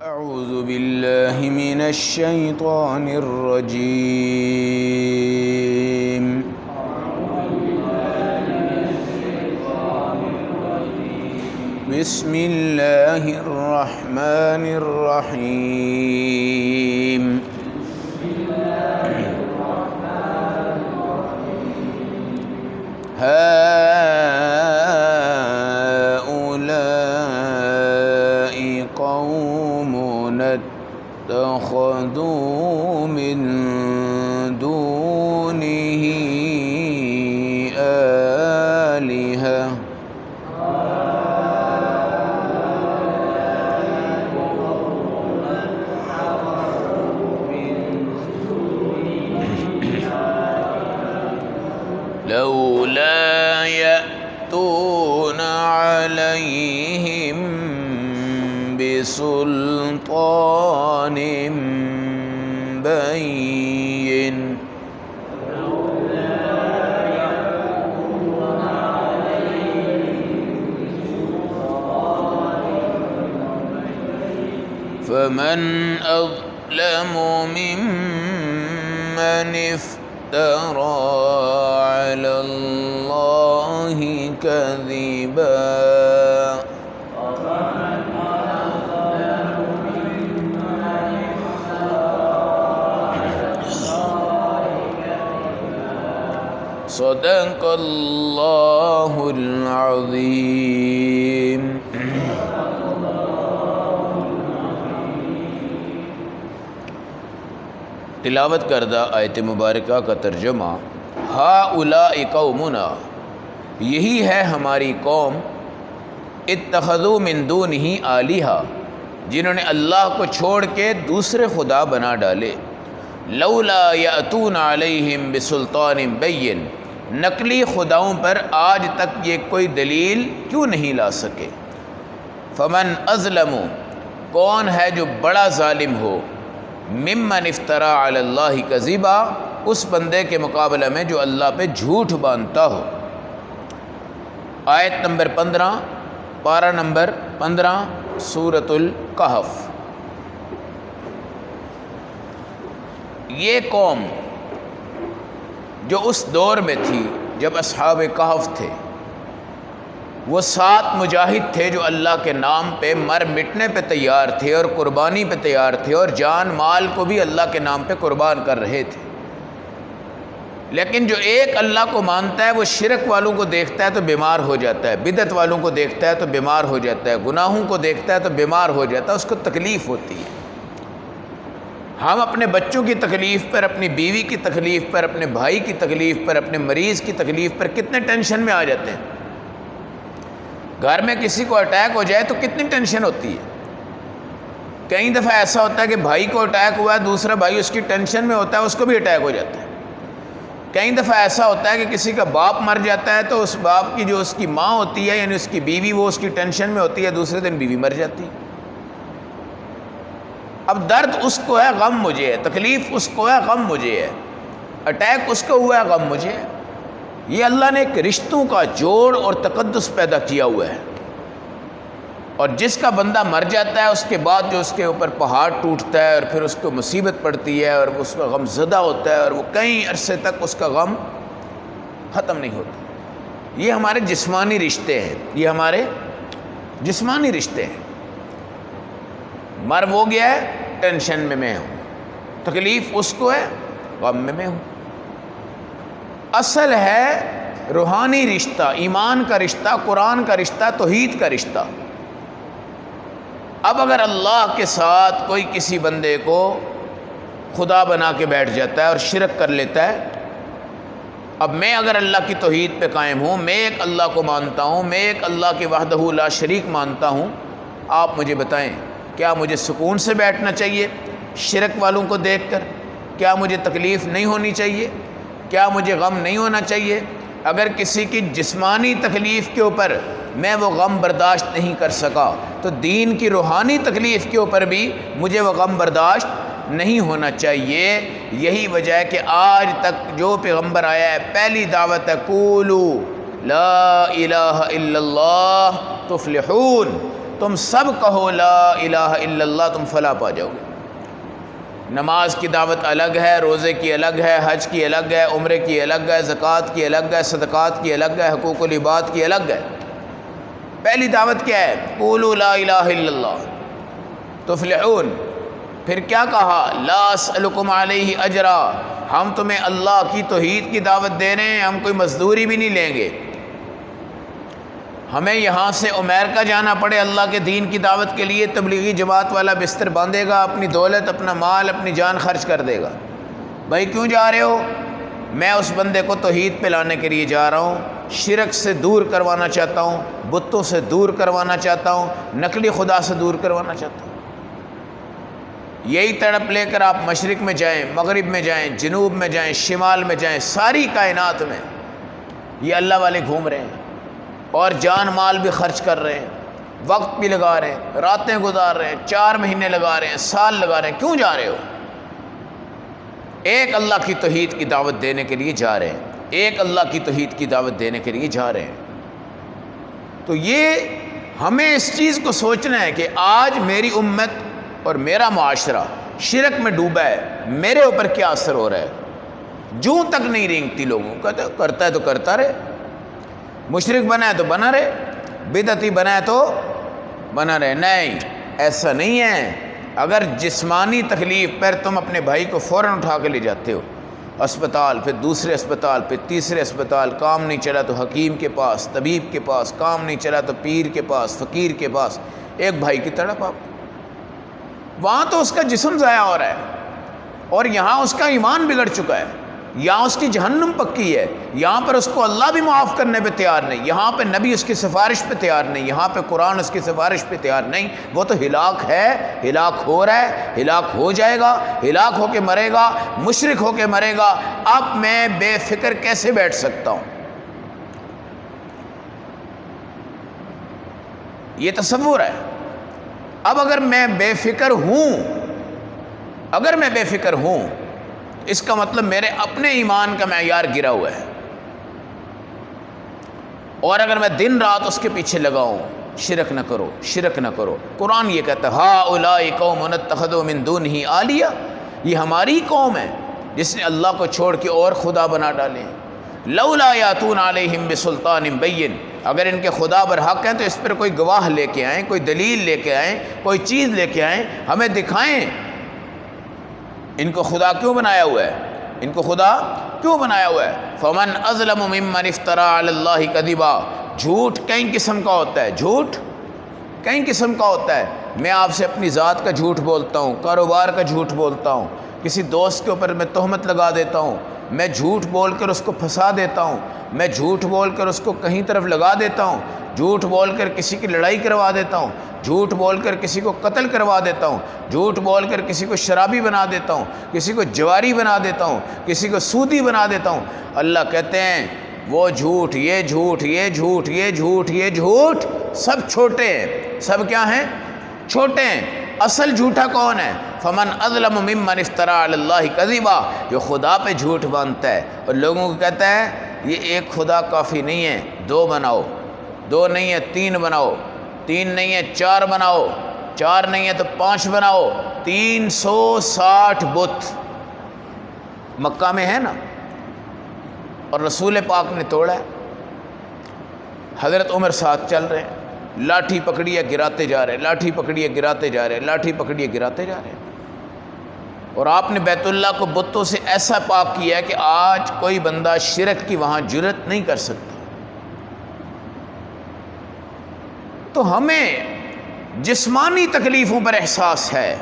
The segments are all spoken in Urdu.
اعوذ باللہ من الشیطان الرجیم بسم اللہ الرحمن الرحیم هؤلاء قوم اتخذوا من دونه آلهة لولا يأتون عليهم بسلطان بين فمن أظلم ممن افترى على الله كذبا صدق اللہ العظیم۔ تلاوت کردہ آیت مبارکہ کا ترجمہ: ہؤلاء قومنا، یہی ہے ہماری قوم، اتخذوا من دونہ آلہہ، جنہوں نے اللہ کو چھوڑ کے دوسرے خدا بنا ڈالے۔ لولا یأتون علیہم بسلطان بین، نقلی خداؤں پر آج تک یہ کوئی دلیل کیوں نہیں لا سکے۔ فمن اظلم، کون ہے جو بڑا ظالم ہو، ممن افترا علی اللہ کذبا، اس بندے کے مقابلہ میں جو اللہ پہ جھوٹ باندھتا ہو۔ آیت نمبر 15، پارہ نمبر 15، سورۃ الکہف۔ یہ قوم جو اس دور میں تھی جب اصحاب کہف تھے، وہ 7 مجاہد تھے جو اللہ کے نام پہ مر مٹنے پہ تیار تھے اور قربانی پہ تیار تھے، اور جان مال کو بھی اللہ کے نام پہ قربان کر رہے تھے۔ لیکن جو ایک اللہ کو مانتا ہے وہ شرک والوں کو دیکھتا ہے تو بیمار ہو جاتا ہے، بدعت والوں کو دیکھتا ہے تو بیمار ہو جاتا ہے، گناہوں کو دیکھتا ہے تو بیمار ہو جاتا ہے، اس کو تکلیف ہوتی ہے۔ ہم اپنے بچوں کی تکلیف پر، اپنی بیوی کی تکلیف پر، اپنے بھائی کی تکلیف پر، اپنے مریض کی تکلیف پر کتنے ٹینشن میں آ جاتے ہیں۔ گھر میں کسی کو اٹیک ہو جائے تو کتنی ٹینشن ہوتی ہے۔ کئی دفعہ ایسا ہوتا ہے کہ بھائی کو اٹیک ہوا ہے، دوسرا بھائی اس کی ٹینشن میں ہوتا ہے، اس کو بھی اٹیک ہو جاتا ہے۔ کئی دفعہ ایسا ہوتا ہے کہ کسی کا باپ مر جاتا ہے تو اس باپ کی جو اس کی ماں ہوتی ہے، یعنی اس کی بیوی، وہ اس کی ٹینشن میں ہوتی ہے، دوسرے دن بیوی مر جاتی ہے۔ اب درد اس کو ہے، غم مجھے ہے، تکلیف اس کو ہے، غم مجھے ہے، اٹیک اس کو ہوا ہے، غم مجھے ہے۔ یہ اللہ نے ایک رشتوں کا جوڑ اور تقدس پیدا کیا ہوا ہے، اور جس کا بندہ مر جاتا ہے اس کے بعد جو اس کے اوپر پہاڑ ٹوٹتا ہے اور پھر اس کو مصیبت پڑتی ہے اور اس کا غم زدہ ہوتا ہے اور وہ کئی عرصے تک اس کا غم ختم نہیں ہوتا۔ یہ ہمارے جسمانی رشتے ہیں، یہ ہمارے جسمانی رشتے ہیں۔ مر وہ گیا ہے، ٹینشن میں ہوں، تکلیف اس کو ہے، غم میں ہوں۔ اصل ہے روحانی رشتہ، ایمان کا رشتہ، قرآن کا رشتہ، توحید کا رشتہ۔ اب اگر اللہ کے ساتھ کوئی کسی بندے کو خدا بنا کے بیٹھ جاتا ہے اور شرک کر لیتا ہے، اب میں اگر اللہ کی توحید پہ قائم ہوں، میں ایک اللہ کو مانتا ہوں، میں ایک اللہ کے وحدہ لا شریک مانتا ہوں، آپ مجھے بتائیں کیا مجھے سکون سے بیٹھنا چاہیے شرک والوں کو دیکھ کر؟ کیا مجھے تکلیف نہیں ہونی چاہیے؟ کیا مجھے غم نہیں ہونا چاہیے؟ اگر کسی کی جسمانی تکلیف کے اوپر میں وہ غم برداشت نہیں کر سکا تو دین کی روحانی تکلیف کے اوپر بھی مجھے وہ غم برداشت نہیں ہونا چاہیے۔ یہی وجہ ہے کہ آج تک جو پیغمبر آیا ہے، پہلی دعوت ہے قولوا لا الہ الا اللہ تفلحون، تم سب کہو لا الہ الا اللہ، تم فلاح پا جاؤ گے۔ نماز کی دعوت الگ ہے، روزے کی الگ ہے، حج کی الگ ہے، عمرے کی الگ ہے، زکوٰۃ کی الگ ہے، صدقات کی الگ ہے، حقوق العباد کی الگ ہے۔ پہلی دعوت کیا ہے؟ قولوا لا الہ الا اللہ تفلحون۔ پھر کیا کہا؟ لا اسألکم علیہ اجرا، ہم تمہیں اللہ کی توحید کی دعوت دے رہے ہیں، ہم کوئی مزدوری بھی نہیں لیں گے۔ ہمیں یہاں سے امریکہ جانا پڑے اللہ کے دین کی دعوت کے لیے، تبلیغی جماعت والا بستر باندھے گا، اپنی دولت، اپنا مال، اپنی جان خرچ کر دے گا۔ بھائی کیوں جا رہے ہو؟ میں اس بندے کو توحید پہ لانے کے لیے جا رہا ہوں، شرک سے دور کروانا چاہتا ہوں، بتوں سے دور کروانا چاہتا ہوں، نقلی خدا سے دور کروانا چاہتا ہوں۔ یہی تڑپ لے کر آپ مشرق میں جائیں، مغرب میں جائیں، جنوب میں جائیں، شمال میں جائیں، ساری کائنات میں یہ اللہ والے گھوم رہے ہیں اور جان مال بھی خرچ کر رہے ہیں، وقت بھی لگا رہے ہیں، راتیں گزار رہے ہیں، 4 مہینے لگا رہے ہیں، سال لگا رہے ہیں۔ کیوں جا رہے ہو؟ ایک اللہ کی توحید کی دعوت دینے کے لیے جا رہے ہیں، ایک اللہ کی توحید کی دعوت دینے کے لیے جا رہے ہیں۔ تو یہ ہمیں اس چیز کو سوچنا ہے کہ آج میری امت اور میرا معاشرہ شرک میں ڈوبا ہے، میرے اوپر کیا اثر ہو رہا ہے؟ جوں تک نہیں رینگتی لوگوں کا، تو کرتا ہے تو کرتا رہے، مشرک بنا ہے تو بنا رہے، بدعتی بنا ہے تو بنا رہے۔ نہیں، ایسا نہیں ہے۔ اگر جسمانی تکلیف پر تم اپنے بھائی کو فوراً اٹھا کے لے جاتے ہو اسپتال، پھر دوسرے اسپتال، پھر تیسرے اسپتال، کام نہیں چلا تو حکیم کے پاس، طبیب کے پاس، کام نہیں چلا تو پیر کے پاس، فقیر کے پاس، ایک بھائی کی تڑپ آپ، وہاں تو اس کا جسم ضائع ہو رہا ہے اور یہاں اس کا ایمان بگڑ چکا ہے، یہاں اس کی جہنم پکی ہے، یہاں پر اس کو اللہ بھی معاف کرنے پہ تیار نہیں، یہاں پہ نبی اس کی سفارش پہ تیار نہیں، یہاں پہ قرآن اس کی سفارش پہ تیار نہیں۔ وہ تو ہلاک ہے، ہلاک ہو رہا ہے، ہلاک ہو جائے گا، ہلاک ہو کے مرے گا، مشرک ہو کے مرے گا۔ اب میں بے فکر کیسے بیٹھ سکتا ہوں؟ یہ تصور ہے۔ اب اگر میں بے فکر ہوں، اگر میں بے فکر ہوں، اس کا مطلب میرے اپنے ایمان کا معیار گرا ہوا ہے، اور اگر میں دن رات اس کے پیچھے لگاؤں، شرک نہ کرو، شرک نہ کرو۔ قرآن یہ کہتا ہے ہؤلاء قوم اتخذوا من دونہ آلیہ، یہ ہماری قوم ہے جس نے اللہ کو چھوڑ کے اور خدا بنا ڈالے ہیں۔ لولا یاتون علیہم بسلطان بین، اگر ان کے خدا برحق ہیں تو اس پر کوئی گواہ لے کے آئیں، کوئی دلیل لے کے آئیں، کوئی چیز لے کے آئیں، ہمیں دکھائیں ان کو خدا کیوں بنایا ہوا ہے، ان کو خدا کیوں بنایا ہوا ہے۔ فمن اظلم ممن افترى علی اللہ کذبا، جھوٹ کئی قسم کا ہوتا ہے، جھوٹ کئی قسم کا ہوتا ہے۔ میں آپ سے اپنی ذات کا جھوٹ بولتا ہوں، کاروبار کا جھوٹ بولتا ہوں، کسی دوست کے اوپر میں تہمت لگا دیتا ہوں، میں جھوٹ بول کر اس کو پھنسا دیتا ہوں، میں جھوٹ بول کر اس کو کہیں طرف لگا دیتا ہوں، جھوٹ بول کر کسی کی لڑائی کروا دیتا ہوں، جھوٹ بول کر کسی کو قتل کروا دیتا ہوں، جھوٹ بول کر کسی کو شرابی بنا دیتا ہوں، کسی کو جواری بنا دیتا ہوں، کسی کو سودی بنا دیتا ہوں۔ اللہ کہتے ہیں وہ جھوٹ، یہ جھوٹ، یہ جھوٹ، یہ جھوٹ، یہ جھوٹ سب چھوٹے ہیں، سب کیا ہیں؟ چھوٹے ہیں۔ اصل جھوٹا کون ہے؟ فمن اظلم ممن افترى علی اللہ کذبا، جو خدا پہ جھوٹ باندھتا ہے اور لوگوں کو کہتا ہے یہ ایک خدا کافی نہیں ہے، 2 بناؤ، 2 نہیں ہے 3 بناؤ، 3 نہیں ہے 4 بناؤ، 4 نہیں ہے تو 5 بناؤ، 360 بت مکہ میں ہے نا، اور رسول پاک نے توڑا ہے۔ حضرت عمر ساتھ چل رہے ہیں، لاٹھی پکڑیے گراتے جا رہے ہیں، لاٹھی پکڑیے گراتے جا رہے ہیں، لاٹھی پکڑیے گراتے جا رہے ہیں، اور آپ نے بیت اللہ کو بتوں سے ایسا پاک کیا ہے کہ آج کوئی بندہ شرک کی وہاں جرت نہیں کر سکتا۔ تو ہمیں جسمانی تکلیفوں پر احساس ہے،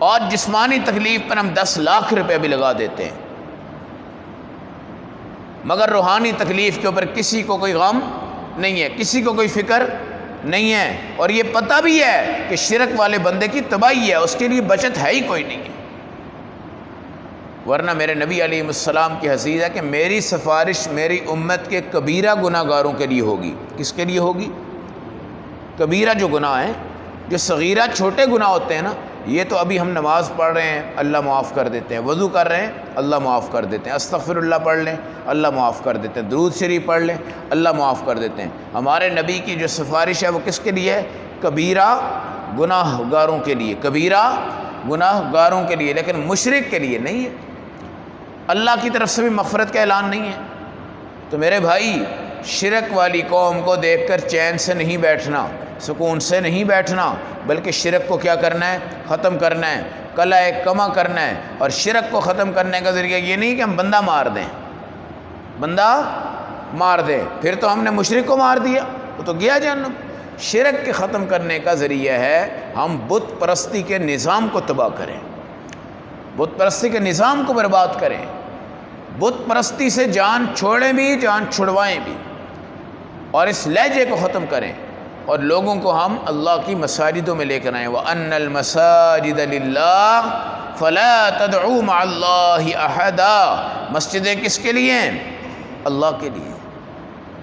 اور جسمانی تکلیف پر ہم 10 لاکھ روپے بھی لگا دیتے ہیں، مگر روحانی تکلیف کے اوپر کسی کو کوئی غم نہیں ہے، کسی کو کوئی فکر نہیں ہے، اور یہ پتہ بھی ہے کہ شرک والے بندے کی تباہی ہے، اس کے لیے بچت ہے ہی کوئی نہیں ہے۔ ورنہ میرے نبی علیہ السلام کی حدیث ہے کہ میری سفارش میری امت کے کبیرہ گناہ گاروں کے لیے ہوگی۔ کس کے لیے ہوگی؟ کبیرہ جو گناہ ہیں، جو صغیرہ چھوٹے گناہ ہوتے ہیں نا، یہ تو ابھی ہم نماز پڑھ رہے ہیں اللہ معاف کر دیتے ہیں، وضو کر رہے ہیں اللہ معاف کر دیتے ہیں، استغفر اللہ پڑھ لیں اللہ معاف کر دیتے ہیں، درود شریف پڑھ لیں اللہ معاف کر دیتے ہیں۔ ہمارے نبی کی جو سفارش ہے وہ کس کے لیے ہے؟ کبیرہ گناہ گاروں کے لیے، کبیرہ گناہ گاروں کے لیے، لیکن مشرک کے لیے نہیں ہے۔ اللہ کی طرف سے بھی مغفرت کا اعلان نہیں ہے۔ تو میرے بھائی، شرک والی قوم کو دیکھ کر چین سے نہیں بیٹھنا، سکون سے نہیں بیٹھنا، بلکہ شرک کو کیا کرنا ہے؟ ختم کرنا ہے، کلہ کما کرنا ہے۔ اور شرک کو ختم کرنے کا ذریعہ یہ نہیں کہ ہم بندہ مار دیں، بندہ مار دیں پھر تو ہم نے مشرک کو مار دیا، وہ تو گیا جہنم۔ شرک کے ختم کرنے کا ذریعہ ہے ہم بت پرستی کے نظام کو تباہ کریں، بت پرستی کے نظام کو برباد کریں، بت پرستی سے جان چھوڑیں بھی جان چھڑوائیں بھی، اور اس لہجے کو ختم کریں، اور لوگوں کو ہم اللہ کی مساجدوں میں لے کر آئیں۔ وَأَنَّ الْمَسَاجِدَ لِلَّهِ فَلَا تَدْعُوا مَعَ اللَّهِ أَحَدًا۔ مسجدیں کس کے لیے ہیں؟ اللہ کے لیے۔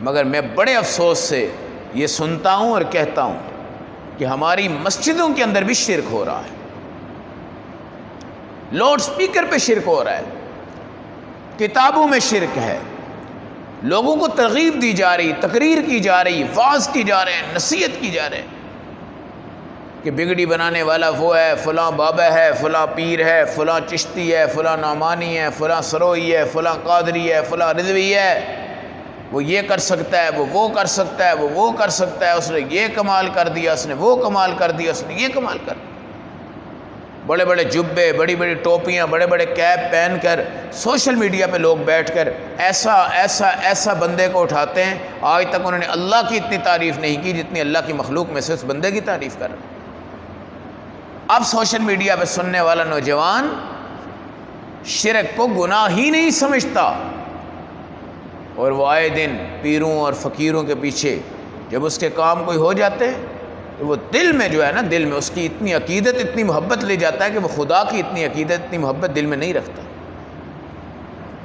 مگر میں بڑے افسوس سے یہ سنتا ہوں اور کہتا ہوں کہ ہماری مسجدوں کے اندر بھی شرک ہو رہا ہے، لاؤڈ سپیکر پہ شرک ہو رہا ہے، کتابوں میں شرک ہے، لوگوں کو ترغیب دی جا رہی، تقریر کی جا رہی، واعظ کی جا رہے ہیں، نصیحت کی جا رہے ہیں کہ بگڑی بنانے والا وہ ہے، فلاں بابا ہے، فلاں پیر ہے، فلاں چشتی ہے، فلاں نعمانی ہے، فلاں سروئی ہے، فلاں قادری ہے، فلاں رضوی ہے، وہ یہ کر سکتا ہے، وہ کر سکتا ہے، وہ کر سکتا ہے، اس نے یہ کمال کر دیا، اس نے وہ کمال کر دیا، اس نے یہ کمال کر دیا۔ بڑے بڑے جبے، بڑی بڑی ٹوپیاں، بڑے بڑے کیپ پہن کر سوشل میڈیا پہ لوگ بیٹھ کر ایسا بندے کو اٹھاتے ہیں، آج تک انہوں نے اللہ کی اتنی تعریف نہیں کی جتنی اللہ کی مخلوق میں سے اس بندے کی تعریف کر رہے ہیں۔ اب سوشل میڈیا پہ سننے والا نوجوان شرک کو گناہ ہی نہیں سمجھتا، اور وہ آئے دن پیروں اور فقیروں کے پیچھے جب اس کے کام کوئی ہو جاتے ہیں تو وہ دل میں جو ہے نا، دل میں اس کی اتنی عقیدت، اتنی محبت لے جاتا ہے کہ وہ خدا کی اتنی عقیدت، اتنی محبت دل میں نہیں رکھتا۔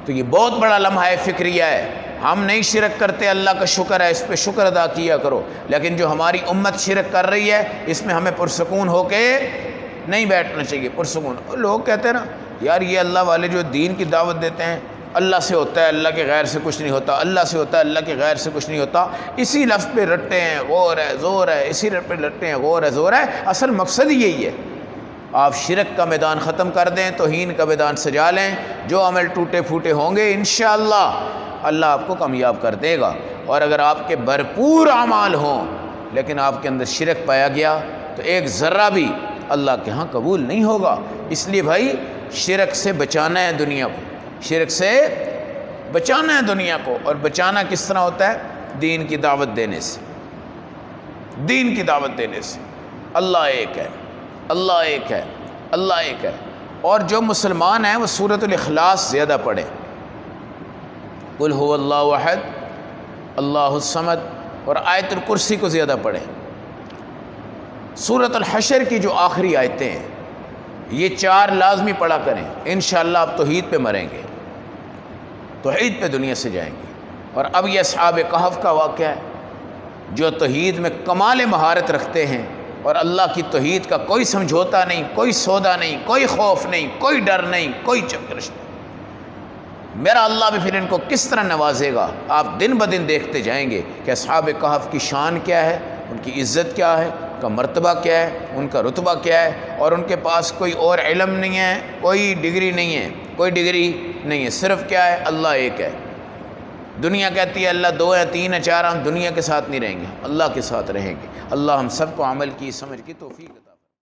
تو یہ بہت بڑا لمحہ فکریہ ہے۔ ہم نہیں شرک کرتے، اللہ کا شکر ہے، اس پہ شکر ادا کیا کرو، لیکن جو ہماری امت شرک کر رہی ہے اس میں ہمیں پرسکون ہو کے نہیں بیٹھنا چاہیے، پرسکون۔ لوگ کہتے ہیں نا یار یہ اللہ والے جو دین کی دعوت دیتے ہیں، اللہ سے ہوتا ہے، اللہ کے غیر سے کچھ نہیں ہوتا، اللہ سے ہوتا ہے، اللہ کے غیر سے کچھ نہیں ہوتا، اسی لفظ پہ رٹتے ہیں غور ہے زور ہے، اسی لفظ پہ رٹتے ہیں غور ہے زور ہے۔ اصل مقصد ہی یہی ہے، آپ شرک کا میدان ختم کر دیں، توہین کا میدان سجا لیں، جو عمل ٹوٹے پھوٹے ہوں گے انشاءاللہ اللہ آپ کو کامیاب کر دے گا۔ اور اگر آپ کے بھرپور اعمال ہوں لیکن آپ کے اندر شرک پایا گیا تو ایک ذرہ بھی اللہ کے ہاں قبول نہیں ہوگا۔ اس لیے بھائی شرک سے بچانا ہے دنیا کو، شرک سے بچانا ہے دنیا کو، اور بچانا کس طرح ہوتا ہے؟ دین کی دعوت دینے سے، دین کی دعوت دینے سے۔ اللہ ایک ہے، اللہ ایک ہے، اللہ ایک ہے۔ اور جو مسلمان ہیں وہ سورۃ الاخلاص زیادہ پڑھیں، قل هو اللہ احد اللہ الصمد، اور آیت الکرسی کو زیادہ پڑھیں۔ سورۃ الحشر کی جو آخری آیتیں ہیں یہ 4 لازمی پڑھا کریں، انشاءاللہ آپ توحید پہ مریں گے، توحید پہ دنیا سے جائیں گے۔ اور اب یہ اصحاب کہف کا واقعہ ہے جو توحید میں کمال مہارت رکھتے ہیں، اور اللہ کی توحید کا کوئی سمجھوتا نہیں، کوئی سودا نہیں، کوئی خوف نہیں، کوئی ڈر نہیں، کوئی چکرش نہیں۔ میرا اللہ بھی پھر ان کو کس طرح نوازے گا آپ دن بدن دیکھتے جائیں گے کہ اصحاب کہف کی شان کیا ہے، ان کی عزت کیا ہے، ان کا مرتبہ کیا ہے، ان کا رتبہ کیا ہے، اور ان کے پاس کوئی اور علم نہیں ہے، کوئی ڈگری نہیں ہے، کوئی ڈگری نہیں ہے، صرف کیا ہے؟ اللہ ایک ہے۔ دنیا کہتی ہے اللہ 2 ہے 3 ہے 4، ہم دنیا کے ساتھ نہیں رہیں گے، اللہ کے ساتھ رہیں گے۔ اللہ ہم سب کو عمل کی سمجھ کی توفیق عطا